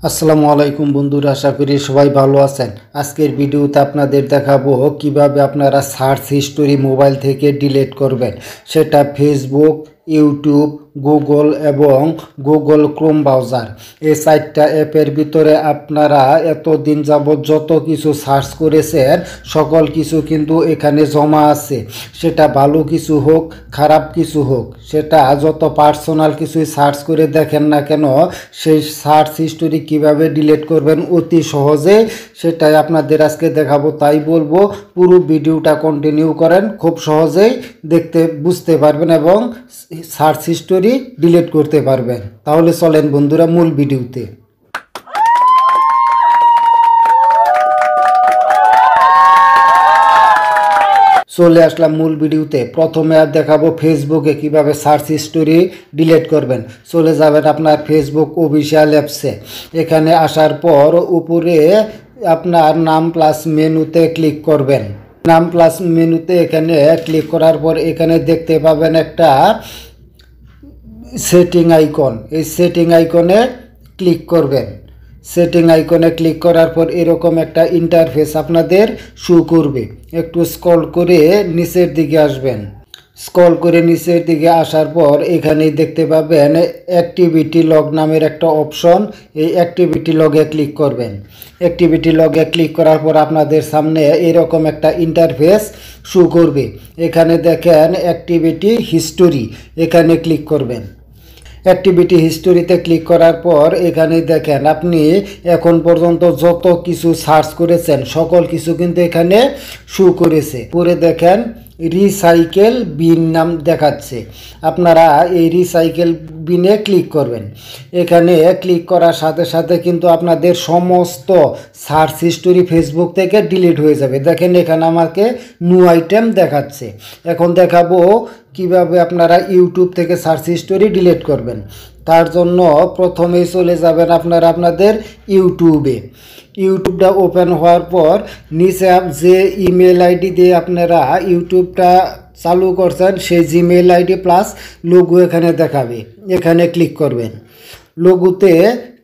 আসসালামু আলাইকুম বন্ধুরা, আশা করি সবাই ভালো আছেন। আজকের ভিডিওতে আপনাদের দেখাবো কিভাবে আপনারা সার্চ হিস্টোরি মোবাইল থেকে ডিলিট করবেন, সেটা ফেসবুক, ইউটিউব, গুগল এবং গুগল ক্রোম ব্রাউজার। এই 4টা অ্যাপের ভিতরে আপনারা এতদিন যাবৎ যত কিছু সার্চ করেছেন সকল কিছু কিন্তু এখানে জমা আছে। সেটা ভালো কিছু হোক, খারাপ কিছু হোক, সেটা যত পার্সোনাল কিছুই সার্চ করে দেখেন না কেন, সেই সার্চ হিস্টোরি কিভাবে ডিলিট করবেন অতি সহজে, সেটাই আপনাদের আজকে দেখাবো। তাই বলবো পুরো ভিডিওটা কন্টিনিউ করেন, খুব সহজেই দেখতে বুঝতে পারবেন এবং সার্চ হিস্টোরি ডিলিট করতে পারবেন। তাহলে চলেন বন্ধুরা মূল ভিডিওতে। চলে আসলাম মূল ভিডিওতে। প্রথমে আর দেখাবো ফেসবুকে কিভাবে সার্চ হিস্টোরি ডিলিট করবেন। চলে যাবেন আপনার ফেসবুক অফিসিয়াল অ্যাপসে। এখানে আসার পর উপরে আপনার নাম প্লাস মেনুতে ক্লিক করবেন। নাম প্লাস মেনুতে এখানে ক্লিক করার পর এখানে দেখতে পাবেন একটা সেটিং আইকন। এই সেটিং আইকনে ক্লিক করবেন। সেটিং আইকনে ক্লিক করার পর এরকম একটা ইন্টারফেস আপনাদের শো করবে। একটু স্ক্রল করে নিচের দিকে আসবেন। স্ক্রল করে নিচের দিকে আসার পর এখানেই দেখতে পাবেন অ্যাক্টিভিটি লগ নামের একটা অপশন। এই অ্যাক্টিভিটি লগে ক্লিক করবেন। অ্যাক্টিভিটি লগে ক্লিক করার পর আপনাদের সামনে এরকম একটা ইন্টারফেস শো করবে। এখানে দেখেন অ্যাক্টিভিটি হিস্টোরি, এখানে ক্লিক করবেন। অ্যাক্টিভিটি হিস্টোরিতে ক্লিক করার পর এখানে দেখেন আপনি এখন পর্যন্ত যত কিছু সার্চ করেছেন সকল কিছু কিন্তু এখানে শো করেছে। পরে দেখেন রিসাইকেল বিন নাম দেখাচ্ছে। আপনারা এই রিসাইকেল বিনে ক্লিক করবেন। এখানে ক্লিক করার সাথে সাথে কিন্তু আপনাদের সমস্ত সার্চ হিস্টোরি ফেসবুক থেকে ডিলিট হয়ে যাবে। দেখেন এখানে আমাকে নিউ আইটেম দেখাচ্ছে। এখন দেখাবো কিভাবে আপনারা ইউটিউব থেকে সার্চ হিস্টোরি ডিলিট করবেন। তার জন্য প্রথমেই চলে যাবেন আপনারা আপনাদের ইউটিউবে। ইউটিউবটা ওপেন হওয়ার পর নিচে যে ইমেল আইডি দিয়ে আপনারা ইউটিউবটা চালু করছেন সেই জিমেল আইডি প্লাস লোগো এখানে দেখাবে। এখানে ক্লিক করবেন। লোগোতে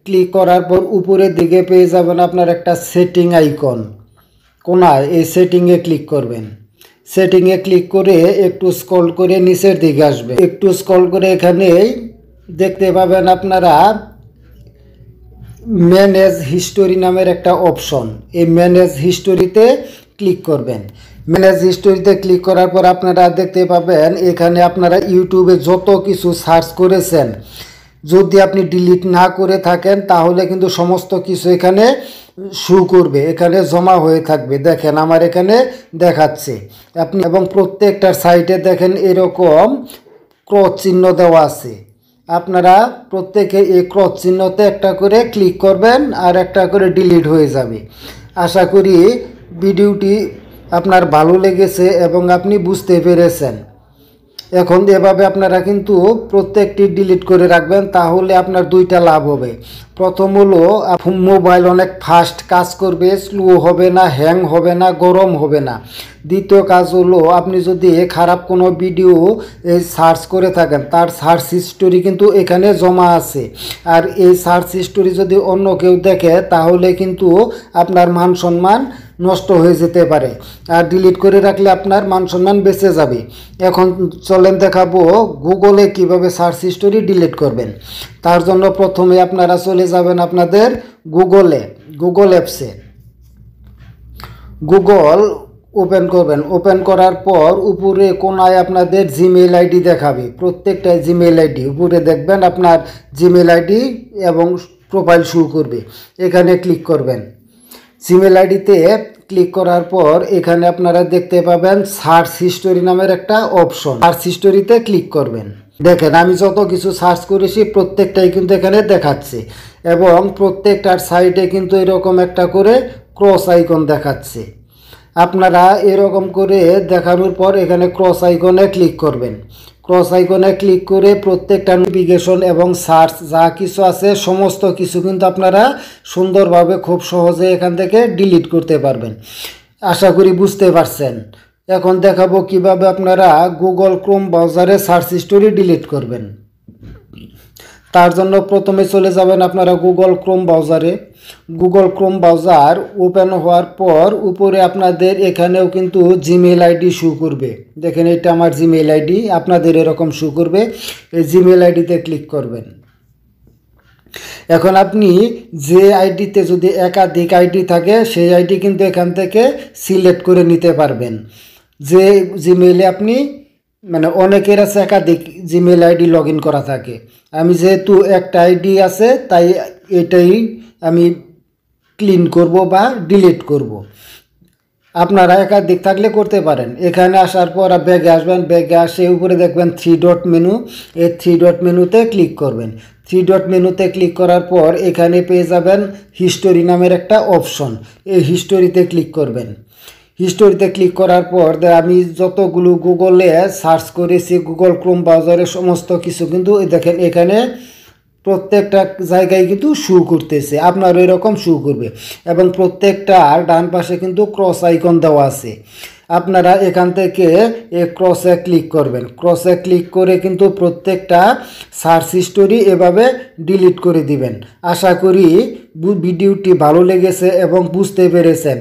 ক্লিক করার পর উপরের দিকে পেয়ে যাবেন আপনার একটা সেটিং আইকন কোনায়। এই সেটিংয়ে ক্লিক করবেন। সেটিংয়ে ক্লিক করে একটু স্ক্রল করে নিচের দিকে আসবে। একটু স্ক্রল করে এখানে দেখতে পাবেন আপনারা ম্যানেজ হিস্টোরি নামের একটা অপশন। এই ম্যানেজ হিস্টোরিতে ক্লিক করবেন। ম্যানেজ হিস্টোরিতে ক্লিক করার পর আপনারা দেখতে পাবেন এখানে আপনারা ইউটিউবে যত কিছু সার্চ করেছেন যদি আপনি ডিলিট না করে থাকেন তাহলে কিন্তু সমস্ত কিছু এখানে শো করবে, এখানে জমা হয়ে থাকবে। দেখেন আমার এখানে দেখাচ্ছে আপনি, এবং প্রত্যেকটার সাইটে দেখেন এরকম ক্রস চিহ্ন দেওয়া আছে। আপনারা প্রত্যেকে এই ক্রস চিহ্নতে একটা করে ক্লিক করবেন আর একটা করে ডিলিট হয়ে যাবে। আশা করি ভিডিওটি আপনার ভালো লেগেছে এবং আপনি বুঝতে পেরেছেন। এখন এভাবে আপনারা কিন্তু প্রত্যেকটি ডিলিট করে রাখবেন, তাহলে আপনার দুইটা লাভ হবে। প্রথম হলো মোবাইল অনেক ফাস্ট কাজ করবে, স্লো হবে না, হ্যাং হবে না, গরম হবে না। দ্বিতীয় কাজ হলো আপনি যদি খারাপ কোনো ভিডিও সার্চ করে থাকেন তার সার্চ হিস্টোরি কিন্তু এখানে জমা আছে। আর এই সার্চ হিস্টোরি যদি অন্য কেউ দেখে তাহলে কিন্তু আপনার মান সম্মান নষ্ট হয়ে যেতে পারে। আর ডিলিট করে রাখলে আপনার মান সম্মান বেঁচে যাবে। এখন চলেন দেখাবো গুগলে কিভাবে সার্চ হিস্টোরি ডিলিট করবেন। তার জন্য প্রথমে আপনারা চলে যাবেন আপনাদের গুগল অ্যাপসে। গুগল ওপেন করবেন। ওপেন করার পর উপরে কোনায় আপনাদের জিমেল আইডি দেখাবে। প্রত্যেকটা জিমেল আইডি উপরে দেখবেন আপনার জিমেল আইডি এবং প্রোফাইল শো করবে। এখানে ক্লিক করবেন। জিমেল আইডিতে ক্লিক করার পর এখানে আপনারা দেখতে পাবেন সার্চ হিস্টোরি নামের একটা অপশন। সার্চ হিস্টোরিতে ক্লিক করবেন। দেখেন আমি যত কিছু সার্চ করেছি প্রত্যেকটাই কিন্তু এখানে দেখাচ্ছে এবং প্রত্যেকটার সাইডে কিন্তু এরকম একটা করে ক্রস আইকন দেখাচ্ছে। আপনারা এরকম করে দেখানোর পর এখানে ক্রস আইকনে ক্লিক করবেন। ক্রস আইকনে ক্লিক করে প্রত্যেকটা নোটিফিকেশন এবং সার্চ যা কিছু আছে সমস্ত কিছু কিন্তু আপনারা সুন্দরভাবে খুব সহজে এখান থেকে ডিলিট করতে পারবেন। আশা করি বুঝতে পারছেন। এখন দেখাবো কিভাবে আপনারা গুগল ক্রোম ব্রাউজারে সার্চ হিস্টোরি ডিলিট করবেন। তার জন্য প্রথমে চলে যাবেন আপনারা গুগল ক্রোম ব্রাউজারে। গুগল ক্রোম ব্রাউজার ওপেন হওয়ার পর উপরে আপনাদের এখানেও কিন্তু জিমেইল আইডি শো করবে। দেখেন এটা আমার জিমেইল আইডি, আপনাদের এরকম শো করবে। এই জিমেইল আইডিতে ক্লিক করবেন। এখন আপনি যে আইডিতে যদি একাধিক আইডি থাকে সেই আইডি কিন্তু এখান থেকে সিলেক্ট করে নিতে পারবেন। যে জিমেইলে আপনি মানে অনেকের আছে একাধিক জিমেইল আইডি লগ ইন করা থাকে, আমি যেহেতু একটা আইডি আছে তাই এটাই আমি ক্লিন করব বা ডিলিট করব। আপনারা একাধিক থাকলে করতে পারেন। এখানে আসার পর ব্যাগে আসবেন, ব্যাগে আসে উপরে দেখবেন 3 ডট মেনু, এই 3 ডট মেনুতে ক্লিক করবেন। 3 ডট মেনুতে ক্লিক করার পর এখানে পেয়ে যাবেন হিস্টোরি নামের একটা অপশন, এই হিস্টোরিতে ক্লিক করবেন। হিস্টোরিতে ক্লিক করার পর আমি যতগুলো গুগলে সার্চ করেছি গুগল ক্রোম ব্রাউজারের সমস্ত কিছু কিন্তু দেখেন এখানে প্রত্যেকটা জায়গায় কিন্তু শো করতেছে, আপনারও এরকম শো করবে। এবং প্রত্যেকটার ডান পাশে কিন্তু ক্রস আইকন দেওয়া আছে, আপনারা এখান থেকে এই ক্রসে ক্লিক করবেন। ক্রসে ক্লিক করে কিন্তু প্রত্যেকটা সার্চ হিস্টোরি এভাবে ডিলিট করে দিবেন। আশা করি ভিডিওটি ভালো লেগেছে এবং বুঝতে পেরেছেন।